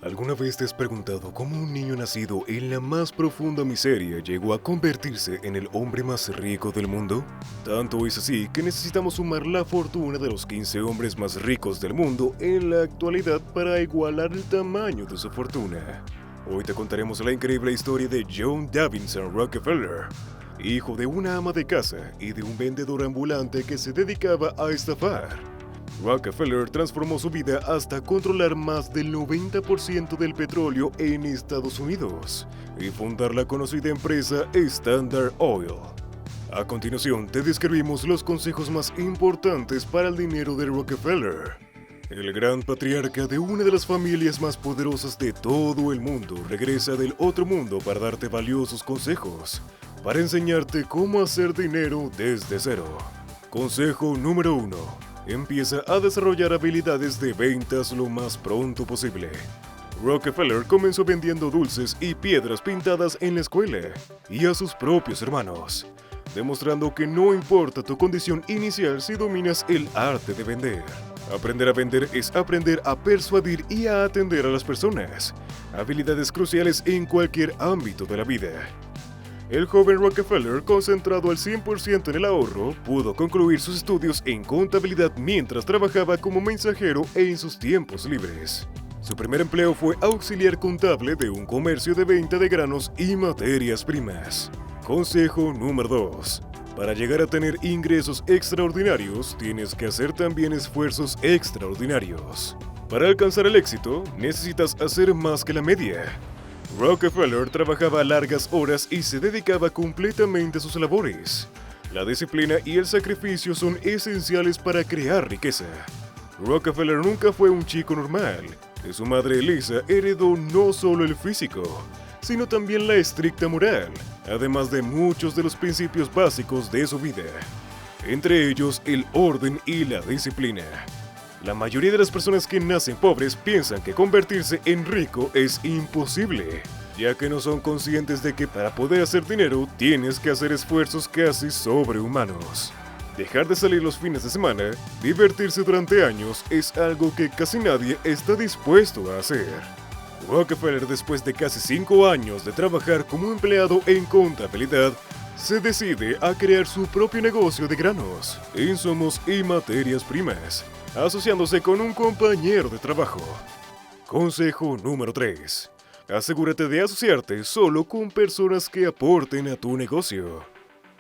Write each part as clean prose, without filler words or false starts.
¿Alguna vez te has preguntado cómo un niño nacido en la más profunda miseria llegó a convertirse en el hombre más rico del mundo? Tanto es así que necesitamos sumar la fortuna de los 15 hombres más ricos del mundo en la actualidad para igualar el tamaño de su fortuna. Hoy te contaremos la increíble historia de John Davidson Rockefeller, hijo de una ama de casa y de un vendedor ambulante que se dedicaba a estafar. Rockefeller transformó su vida hasta controlar más del 90% del petróleo en Estados Unidos y fundar la conocida empresa Standard Oil. A continuación, te describimos los consejos más importantes para el dinero de Rockefeller. El gran patriarca de una de las familias más poderosas de todo el mundo regresa del otro mundo para darte valiosos consejos, para enseñarte cómo hacer dinero desde cero. Consejo número 1. Empieza a desarrollar habilidades de ventas lo más pronto posible. Rockefeller comenzó vendiendo dulces y piedras pintadas en la escuela y a sus propios hermanos, demostrando que no importa tu condición inicial si dominas el arte de vender. Aprender a vender es aprender a persuadir y a atender a las personas, habilidades cruciales en cualquier ámbito de la vida. El joven Rockefeller, concentrado al 100% en el ahorro, pudo concluir sus estudios en contabilidad mientras trabajaba como mensajero en sus tiempos libres. Su primer empleo fue auxiliar contable de un comercio de venta de granos y materias primas. Consejo número 2. Para llegar a tener ingresos extraordinarios, tienes que hacer también esfuerzos extraordinarios. Para alcanzar el éxito, necesitas hacer más que la media. Rockefeller trabajaba largas horas y se dedicaba completamente a sus labores. La disciplina y el sacrificio son esenciales para crear riqueza. Rockefeller nunca fue un chico normal. De su madre Elisa heredó no solo el físico, sino también la estricta moral, además de muchos de los principios básicos de su vida, entre ellos el orden y la disciplina. La mayoría de las personas que nacen pobres piensan que convertirse en rico es imposible, ya que no son conscientes de que para poder hacer dinero tienes que hacer esfuerzos casi sobrehumanos. Dejar de salir los fines de semana, divertirse durante años, es algo que casi nadie está dispuesto a hacer. Rockefeller, después de casi 5 años de trabajar como empleado en contabilidad, se decide a crear su propio negocio de granos, insumos y materias primas, asociándose con un compañero de trabajo. Consejo número 3. Asegúrate de asociarte solo con personas que aporten a tu negocio.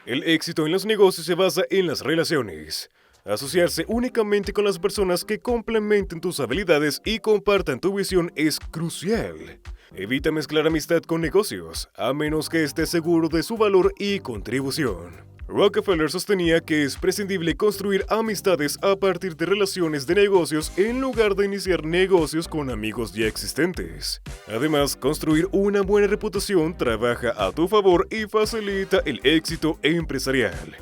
El éxito en los negocios se basa en las relaciones. Asociarse únicamente con las personas que complementen tus habilidades y compartan tu visión es crucial. Evita mezclar amistad con negocios, a menos que estés seguro de su valor y contribución. Rockefeller sostenía que es prescindible construir amistades a partir de relaciones de negocios en lugar de iniciar negocios con amigos ya existentes. Además, construir una buena reputación trabaja a tu favor y facilita el éxito empresarial.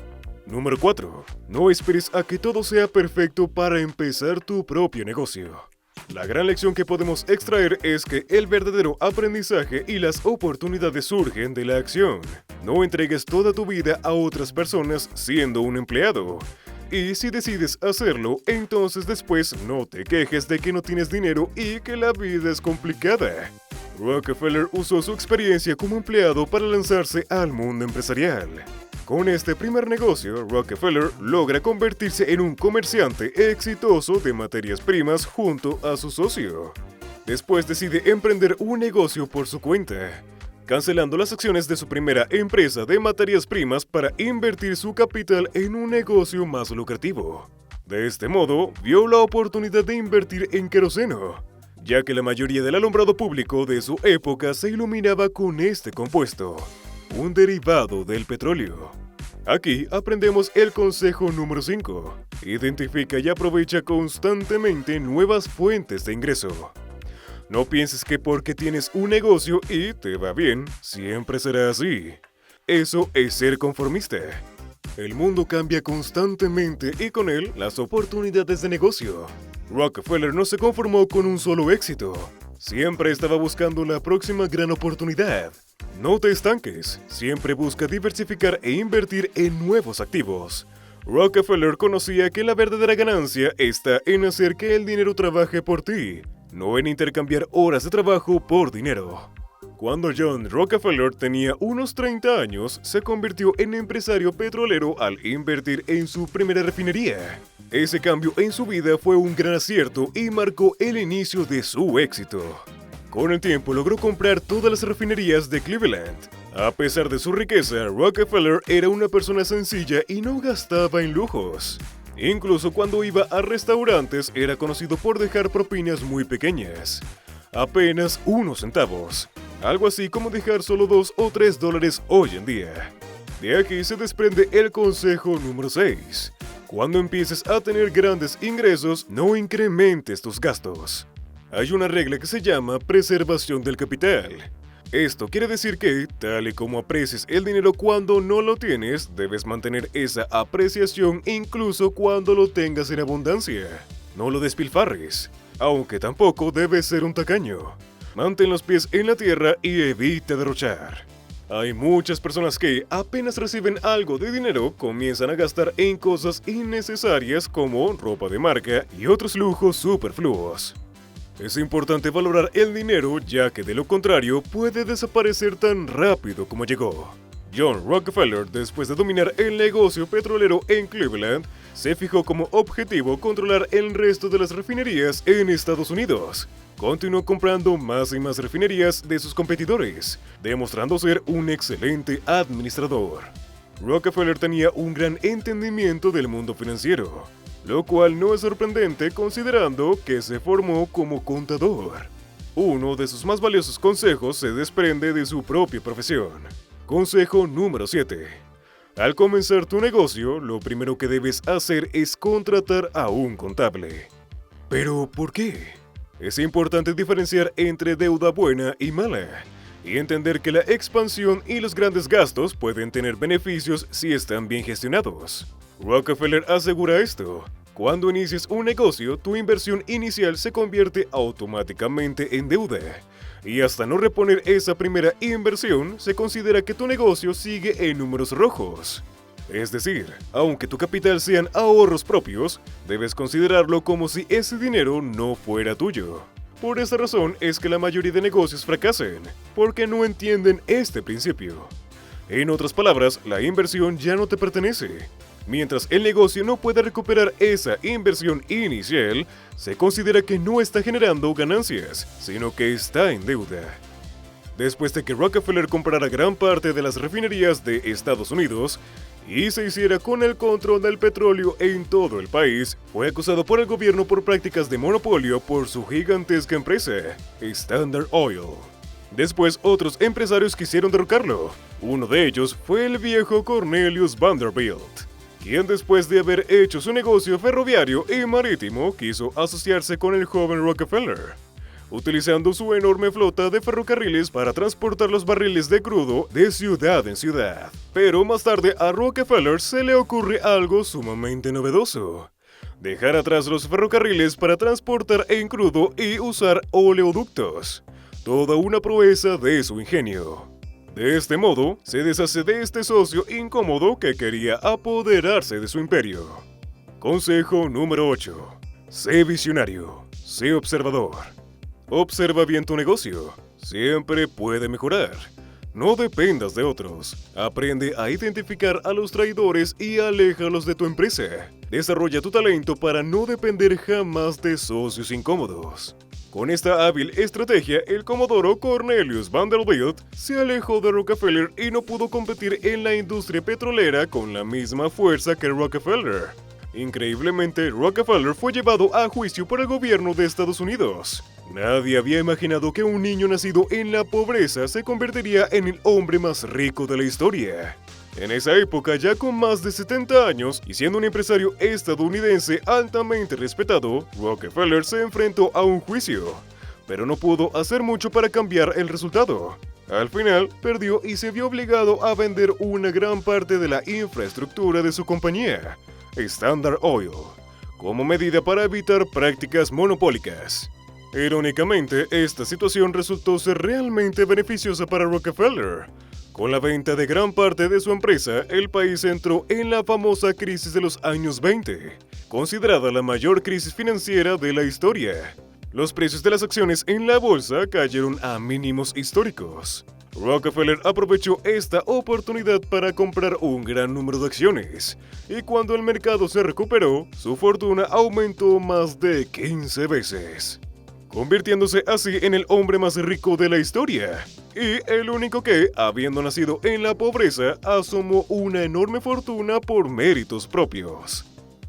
Número 4. No esperes a que todo sea perfecto para empezar tu propio negocio. La gran lección que podemos extraer es que el verdadero aprendizaje y las oportunidades surgen de la acción. No entregues toda tu vida a otras personas siendo un empleado. Y si decides hacerlo, entonces después no te quejes de que no tienes dinero y que la vida es complicada. Rockefeller usó su experiencia como empleado para lanzarse al mundo empresarial. Con este primer negocio, Rockefeller logra convertirse en un comerciante exitoso de materias primas junto a su socio. Después decide emprender un negocio por su cuenta, cancelando las acciones de su primera empresa de materias primas para invertir su capital en un negocio más lucrativo. De este modo, vio la oportunidad de invertir en queroseno, ya que la mayoría del alumbrado público de su época se iluminaba con este compuesto, un derivado del petróleo. Aquí aprendemos el consejo número 5. Identifica y aprovecha constantemente nuevas fuentes de ingreso. No pienses que porque tienes un negocio y te va bien, siempre será así. Eso es ser conformista. El mundo cambia constantemente y con él las oportunidades de negocio. Rockefeller no se conformó con un solo éxito. Siempre estaba buscando la próxima gran oportunidad. No te estanques, siempre busca diversificar e invertir en nuevos activos. Rockefeller conocía que la verdadera ganancia está en hacer que el dinero trabaje por ti, no en intercambiar horas de trabajo por dinero. Cuando John Rockefeller tenía unos 30 años, se convirtió en empresario petrolero al invertir en su primera refinería. Ese cambio en su vida fue un gran acierto y marcó el inicio de su éxito. Con el tiempo logró comprar todas las refinerías de Cleveland. A pesar de su riqueza, Rockefeller era una persona sencilla y no gastaba en lujos. Incluso cuando iba a restaurantes era conocido por dejar propinas muy pequeñas, apenas unos centavos, algo así como dejar solo $2 o $3 hoy en día. De aquí se desprende el consejo número 6. Cuando empieces a tener grandes ingresos, no incrementes tus gastos. Hay una regla que se llama preservación del capital. Esto quiere decir que, tal y como aprecies el dinero cuando no lo tienes, debes mantener esa apreciación incluso cuando lo tengas en abundancia. No lo despilfarres, aunque tampoco debes ser un tacaño. Mantén los pies en la tierra y evita derrochar. Hay muchas personas que, apenas reciben algo de dinero, comienzan a gastar en cosas innecesarias como ropa de marca y otros lujos superfluos. Es importante valorar el dinero, ya que de lo contrario puede desaparecer tan rápido como llegó. John Rockefeller, después de dominar el negocio petrolero en Cleveland, se fijó como objetivo controlar el resto de las refinerías en Estados Unidos. Continuó comprando más y más refinerías de sus competidores, demostrando ser un excelente administrador. Rockefeller tenía un gran entendimiento del mundo financiero, lo cual no es sorprendente considerando que se formó como contador. Uno de sus más valiosos consejos se desprende de su propia profesión. Consejo número 7. Al comenzar tu negocio, lo primero que debes hacer es contratar a un contable. ¿Pero por qué? Es importante diferenciar entre deuda buena y mala, y entender que la expansión y los grandes gastos pueden tener beneficios si están bien gestionados. Rockefeller asegura esto: cuando inicias un negocio, tu inversión inicial se convierte automáticamente en deuda, y hasta no reponer esa primera inversión, se considera que tu negocio sigue en números rojos. Es decir, aunque tu capital sean ahorros propios, debes considerarlo como si ese dinero no fuera tuyo. Por esta razón es que la mayoría de negocios fracasan, porque no entienden este principio. En otras palabras, la inversión ya no te pertenece. Mientras el negocio no pueda recuperar esa inversión inicial, se considera que no está generando ganancias, sino que está en deuda. Después de que Rockefeller comprara gran parte de las refinerías de Estados Unidos y se hiciera con el control del petróleo en todo el país, fue acusado por el gobierno por prácticas de monopolio por su gigantesca empresa, Standard Oil. Después, otros empresarios quisieron derrocarlo. Uno de ellos fue el viejo Cornelius Vanderbilt, quien después de haber hecho su negocio ferroviario y marítimo, quiso asociarse con el joven Rockefeller, utilizando su enorme flota de ferrocarriles para transportar los barriles de crudo de ciudad en ciudad. Pero más tarde a Rockefeller se le ocurre algo sumamente novedoso: dejar atrás los ferrocarriles para transportar en crudo y usar oleoductos. Toda una proeza de su ingenio. De este modo, se deshace de este socio incómodo que quería apoderarse de su imperio. Consejo número 8. Sé visionario, sé observador. Observa bien tu negocio, siempre puede mejorar. No dependas de otros. Aprende a identificar a los traidores y aléjalos de tu empresa. Desarrolla tu talento para no depender jamás de socios incómodos. Con esta hábil estrategia, el comodoro Cornelius Vanderbilt se alejó de Rockefeller y no pudo competir en la industria petrolera con la misma fuerza que Rockefeller. Increíblemente, Rockefeller fue llevado a juicio por el gobierno de Estados Unidos. Nadie había imaginado que un niño nacido en la pobreza se convertiría en el hombre más rico de la historia. En esa época, ya con más de 70 años y siendo un empresario estadounidense altamente respetado, Rockefeller se enfrentó a un juicio, pero no pudo hacer mucho para cambiar el resultado. Al final, perdió y se vio obligado a vender una gran parte de la infraestructura de su compañía, Standard Oil, como medida para evitar prácticas monopólicas. Irónicamente, esta situación resultó ser realmente beneficiosa para Rockefeller. Con la venta de gran parte de su empresa, el país entró en la famosa crisis de los años 20, considerada la mayor crisis financiera de la historia. Los precios de las acciones en la bolsa cayeron a mínimos históricos. Rockefeller aprovechó esta oportunidad para comprar un gran número de acciones, y cuando el mercado se recuperó, su fortuna aumentó más de 15 veces, convirtiéndose así en el hombre más rico de la historia, y el único que, habiendo nacido en la pobreza, asomó una enorme fortuna por méritos propios.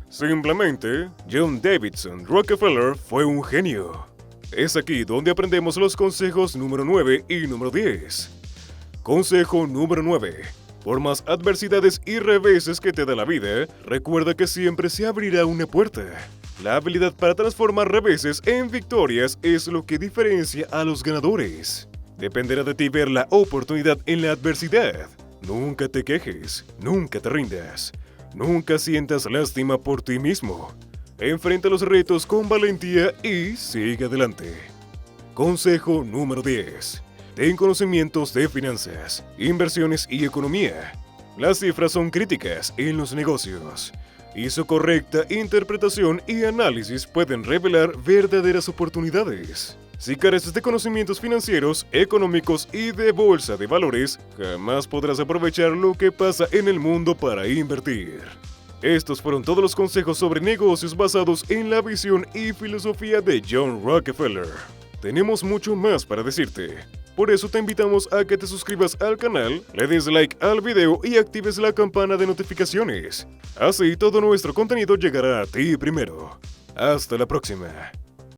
Simplemente, John Davidson Rockefeller fue un genio. Es aquí donde aprendemos los consejos número 9 y número 10. Consejo número 9. Por más adversidades y reveses que te da la vida, recuerda que siempre se abrirá una puerta. La habilidad para transformar reveses en victorias es lo que diferencia a los ganadores. Dependerá de ti ver la oportunidad en la adversidad. Nunca te quejes, nunca te rindas, nunca sientas lástima por ti mismo. Enfrenta los retos con valentía y sigue adelante. Consejo número 10. Ten conocimientos de finanzas, inversiones y economía. Las cifras son críticas en los negocios, y su correcta interpretación y análisis pueden revelar verdaderas oportunidades. Si careces de conocimientos financieros, económicos y de bolsa de valores, jamás podrás aprovechar lo que pasa en el mundo para invertir. Estos fueron todos los consejos sobre negocios basados en la visión y filosofía de John Rockefeller. Tenemos mucho más para decirte. Por eso te invitamos a que te suscribas al canal, le des like al video y actives la campana de notificaciones. Así todo nuestro contenido llegará a ti primero. Hasta la próxima.